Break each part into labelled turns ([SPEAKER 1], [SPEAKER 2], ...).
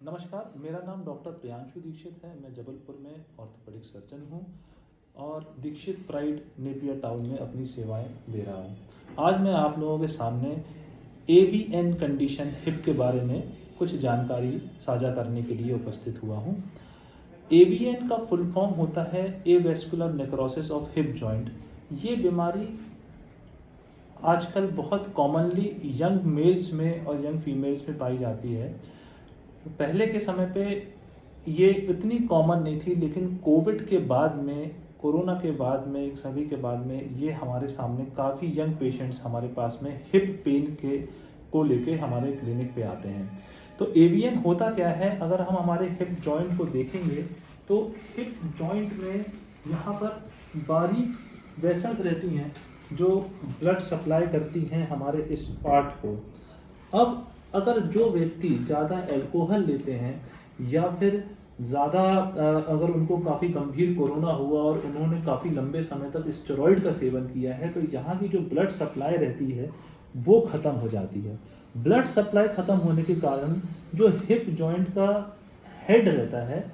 [SPEAKER 1] नमस्कार, मेरा नाम डॉक्टर प्रियांशु दीक्षित है। मैं जबलपुर में ऑर्थोपेडिक सर्जन हूँ और दीक्षित प्राइड नेपियर टाउन में अपनी सेवाएं दे रहा हूँ। आज मैं आप लोगों के सामने एवीएन कंडीशन हिप के बारे में कुछ जानकारी साझा करने के लिए उपस्थित हुआ हूँ। एवीएन का फुल फॉर्म होता है avascular necrosis of hip joint. ये बीमारी आजकल बहुत कॉमनली यंग मेल्स में और यंग फीमेल्स में पाई जाती है। पहले के समय पे ये इतनी कॉमन नहीं थी, लेकिन कोविड के बाद में, कोरोना के बाद में, सभी के बाद में ये हमारे सामने काफ़ी यंग पेशेंट्स हमारे पास में हिप पेन को लेके हमारे क्लिनिक पे आते हैं। तो एवीएन होता क्या है? अगर हम हमारे हिप जॉइंट को देखेंगे तो हिप जॉइंट में यहाँ पर बारीक वेसल्स रहती हैं जो ब्लड सप्लाई करती हैं हमारे इस पार्ट को। अब अगर जो व्यक्ति ज़्यादा अल्कोहल लेते हैं या फिर ज़्यादा अगर उनको काफ़ी गंभीर कोरोना हुआ और उन्होंने काफ़ी लंबे समय तक स्टेरॉइड का सेवन किया है, तो यहाँ की जो ब्लड सप्लाई रहती है वो ख़त्म हो जाती है। ब्लड सप्लाई ख़त्म होने के कारण जो हिप जॉइंट का हेड रहता है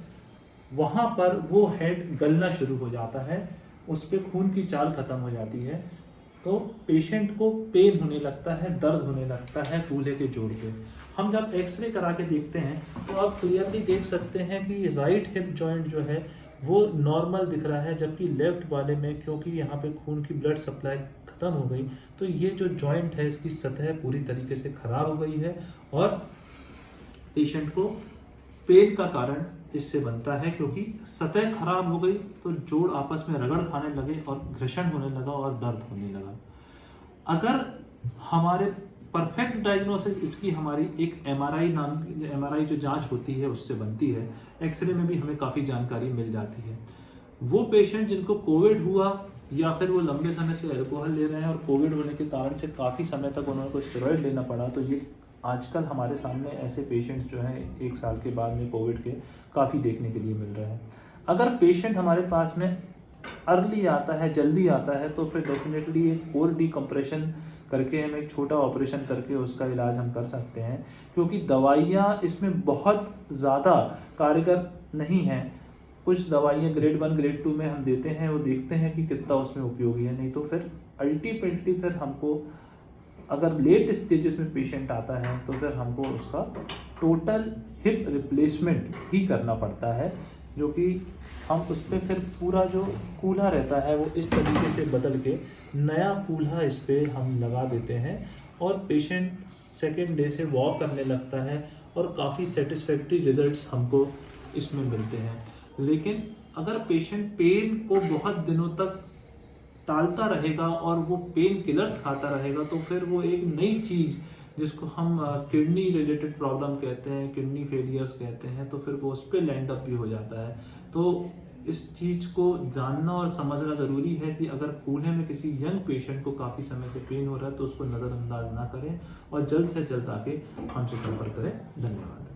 [SPEAKER 1] वहाँ पर वो हेड गलना शुरू हो जाता है, उस पर खून की चाल ख़त्म हो जाती है, तो पेशेंट को पेन होने लगता है, दर्द होने लगता है कूल्हे के जोड़ पे। हम जब एक्सरे करा के देखते हैं तो आप क्लियरली देख सकते हैं कि राइट हिप जॉइंट जो है वो नॉर्मल दिख रहा है, जबकि लेफ्ट वाले में क्योंकि यहाँ पे खून की ब्लड सप्लाई ख़त्म हो गई तो ये जो जॉइंट है इसकी सतह पूरी तरीके से ख़राब हो गई है और पेशेंट को पेन का कारण इससे बनता है, क्योंकि सतह खराब हो गई तो जोड़ आपस में रगड़ खाने लगे और घर्षण होने लगा और दर्द होने लगा। अगर हमारे परफेक्ट डायग्नोसिस इसकी हमारी एक एमआरआई जो जांच होती है उससे बनती है। एक्सरे में भी हमें काफ़ी जानकारी मिल जाती है। वो पेशेंट जिनको कोविड हुआ या फिर वो लंबे समय से अल्कोहल ले रहे हैं और कोविड होने के कारण से काफ़ी समय तक उन्होंने को स्टेरॉइड लेना पड़ा, तो ये आजकल हमारे सामने ऐसे पेशेंट्स जो हैं 1 साल के बाद में कोविड के काफ़ी देखने के लिए मिल रहे हैं। अगर पेशेंट हमारे पास में अर्ली आता है, जल्दी आता है, तो फिर डेफिनेटली एक कोर डिकम्प्रेशन करके हम एक छोटा ऑपरेशन करके उसका इलाज हम कर सकते हैं, क्योंकि दवाइयाँ इसमें बहुत ज़्यादा कारगर नहीं हैं। कुछ दवाइयाँ ग्रेड 1 ग्रेड 2 में हम देते हैं, वो देखते हैं कि कितना उसमें उपयोगी है, नहीं तो फिर अल्टीमेटली फिर हमको अगर लेट स्टेजेस में पेशेंट आता है तो फिर हमको उसका टोटल हिप रिप्लेसमेंट ही करना पड़ता है, जो कि हम उस पर फिर पूरा जो कूल्हा रहता है वो इस तरीके से बदल के नया कूल्हा इस पर हम लगा देते हैं और पेशेंट सेकेंड डे से वॉक करने लगता है और काफ़ी सेटिस्फैक्ट्री रिजल्ट्स हमको इसमें मिलते हैं। लेकिन अगर पेशेंट पेन को बहुत दिनों तक टालता रहेगा और वो पेन किलर्स खाता रहेगा तो फिर वो एक नई चीज़ जिसको हम किडनी रिलेटेड प्रॉब्लम कहते हैं, किडनी फेलियर्स कहते हैं, तो फिर वो उस पर लैंड अप भी हो जाता है। तो इस चीज़ को जानना और समझना ज़रूरी है कि अगर कूल्हे में किसी यंग पेशेंट को काफ़ी समय से पेन हो रहा है तो उसको नज़रअंदाज ना करें और जल्द से जल्द आके हमसे संपर्क करें। धन्यवाद।